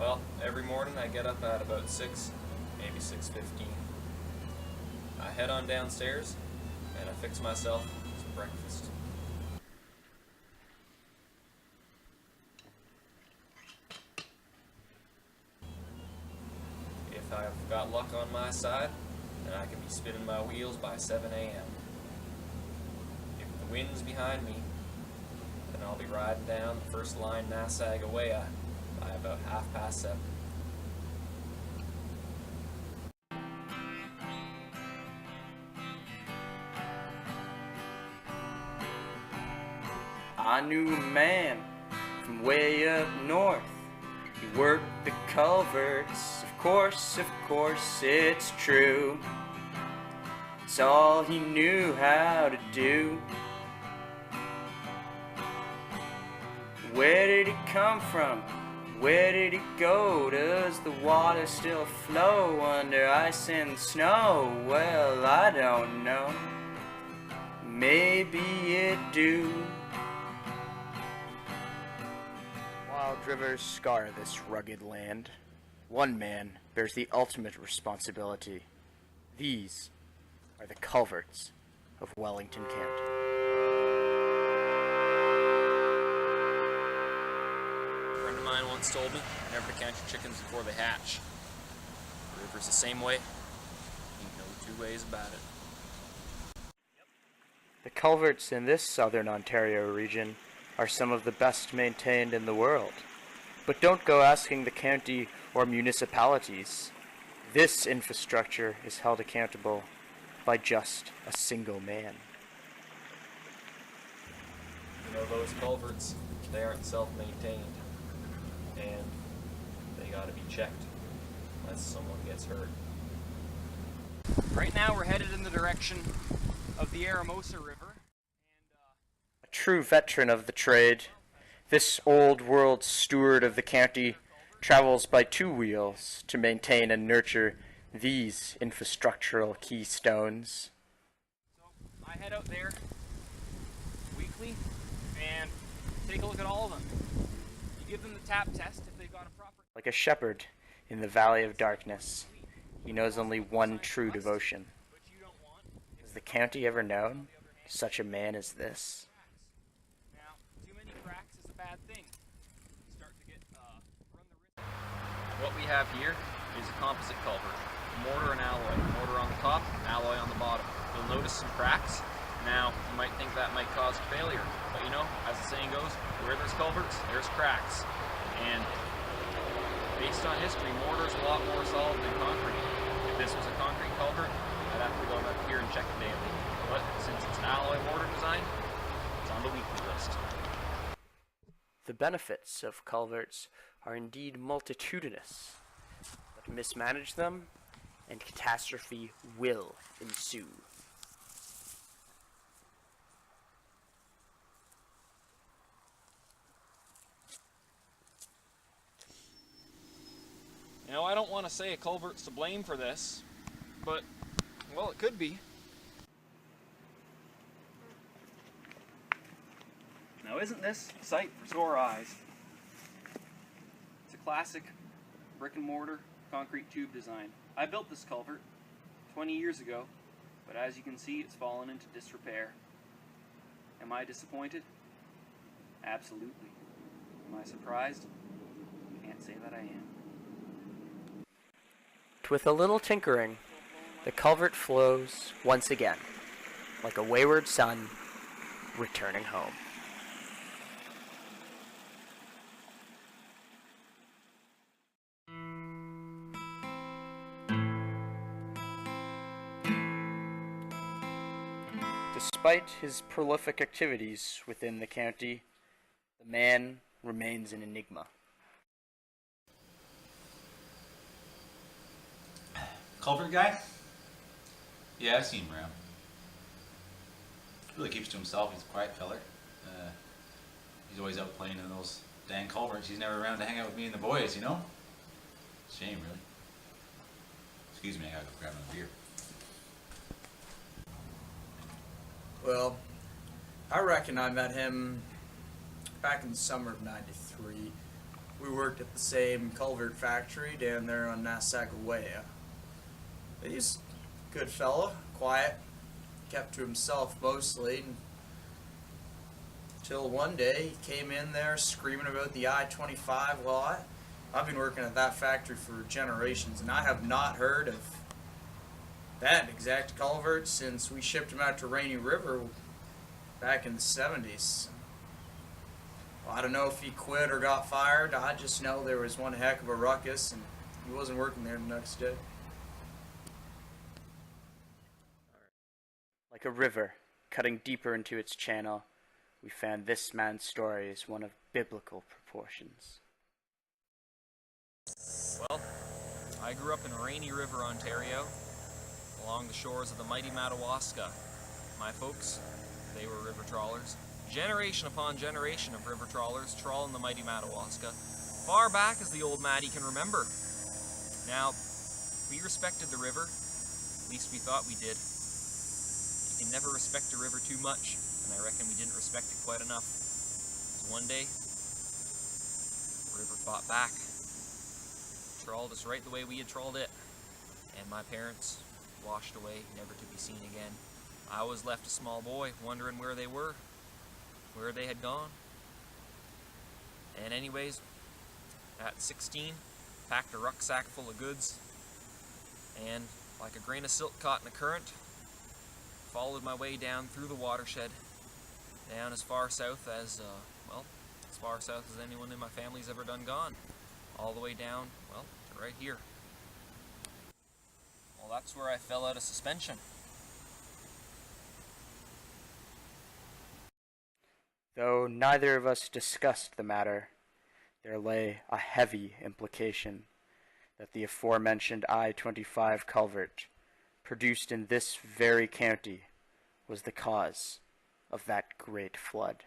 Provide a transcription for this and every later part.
Well, every morning I get up at about 6, maybe 6:15. I head on downstairs and I fix myself some breakfast. If I've got luck on my side, then I can be spinning my wheels by 7 a.m. If the wind's behind me, then I'll be riding down the first line Nassagaweya by about 7:30. I knew a man from way up north. He worked the culverts, of course, it's true. It's all he knew how to do. Where did he come from? Where did he go? Does the water still flow under ice and snow? Well, I don't know. Maybe it do. Wild rivers scar this rugged land. One man bears the ultimate responsibility. These are the culverts of Wellington County. A friend of mine once told me, never to count your chickens before they hatch. The river's the same way. Ain't no two ways about it. The culverts in this southern Ontario region are some of the best maintained in the world. But don't go asking the county or municipalities. This infrastructure is held accountable by just a single man. You know, those culverts, they aren't self-maintained. And they gotta be checked unless someone gets hurt. Right now we're headed in the direction of the Aramosa River. A true veteran of the trade, this old world steward of the county travels by two wheels to maintain and nurture these infrastructural keystones. So I head out there weekly and take a look at all of them. You give them the tap test if they've got a proper... Like a shepherd in the valley of darkness, he knows only one true devotion. Has the county ever known such a man as this? Now, too many cracks is a bad thing. You start to get run the risk. What we have here is a composite culvert, mortar and alloy. Mortar on the top, alloy on the bottom. You'll notice some cracks. Now, you might think that might cause failure, but you know, as the saying goes, where there's culverts, there's cracks. And based on history, mortar is a lot more solid than concrete. If this was a concrete culvert, I'd have to go up here and check it daily. But since it's an alloy mortar design, it's on the weekly list. The benefits of culverts are indeed multitudinous, but mismanage them and catastrophe will ensue. You know, I don't want to say a culvert's to blame for this, but, well, it could be. Now, isn't this a sight for sore eyes? It's a classic brick and mortar concrete tube design. I built this culvert 20 years ago, but as you can see, it's fallen into disrepair. Am I disappointed? Absolutely. Am I surprised? Can't say that I am. With a little tinkering, the culvert flows once again, like a wayward son returning home. Despite his prolific activities within the county, the man remains an enigma. Culvert guy? Yeah, I've seen him around. Really keeps to himself. He's a quiet feller. He's always out playing in those dang culverts. He's never around to hang out with me and the boys, you know? Shame, really. Excuse me, I gotta go grab another beer. Well, I reckon I met him back in the summer of '93. we worked at the same culvert factory down there on Nassagaweya. He's a good fella, quiet, kept to himself mostly, until one day he came in there screaming about the I-25 lot. I've been working at that factory for generations, and I have not heard of that exact culvert since we shipped him out to Rainy River back in the 70s. Well, I don't know if he quit or got fired. I just know there was one heck of a ruckus, and he wasn't working there the next day. Like a river cutting deeper into its channel, we found this man's story is one of biblical proportions. Well, I grew up in Rainy River, Ontario, along the shores of the mighty Madawaska. My folks, they were river trawlers. Generation upon generation of river trawlers trawling the mighty Madawaska, far back as the old Maddie can remember. Now, we respected the river, at least we thought we did. You can never respect a river too much, and I reckon we didn't respect it quite enough. So one day, the river fought back, trawled us right the way we had trawled it, and my parents washed away, never to be seen again. I was left a small boy, wondering where they were, where they had gone. And anyways, at 16, packed a rucksack full of goods, and like a grain of silk caught in a current, followed my way down through the watershed, down as far south as, as far south as anyone in my family's ever done gone. All the way down, well, to right here. Well, that's where I fell out of suspension. Though neither of us discussed the matter, there lay a heavy implication that the aforementioned I-25 culvert, produced in this very county, was the cause of that great flood.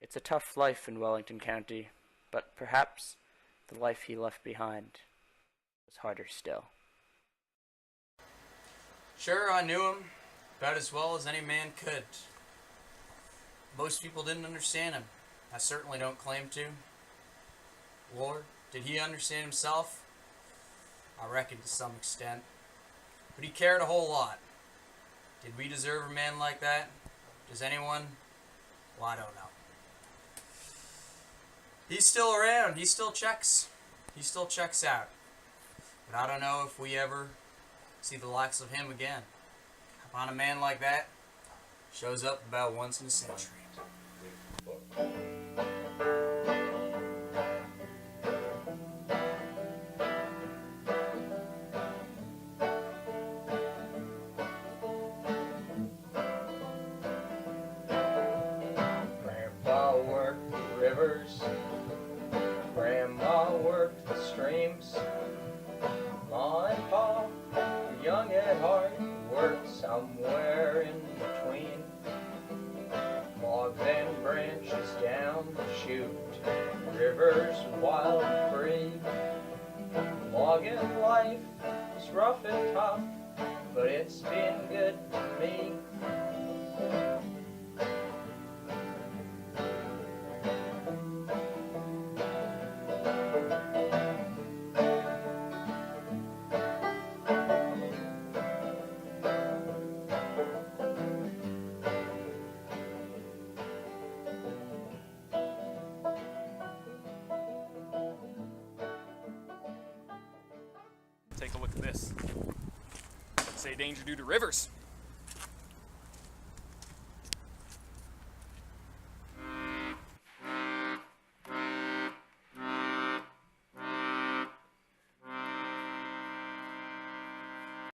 It's a tough life in Wellington County, but perhaps the life he left behind was harder still. Sure, I knew him about as well as any man could. Most people didn't understand him. I certainly don't claim to. Lord, did he understand himself? I reckon to some extent. But he cared a whole lot. Did we deserve a man like that? Does anyone? Well, I don't know. He's still around. He still checks. He still checks out. But I don't know if we ever see the likes of him again. Upon a man like that, shows up about once in a century. Grandpa worked the rivers, Grandma worked the streams, Ma and Pa, young at heart, worked somewhere in between. Logs and branches down the chute, rivers wild and free. Logging life is rough and tough, but it's been good to me. Take a look at this. Say danger due to rivers.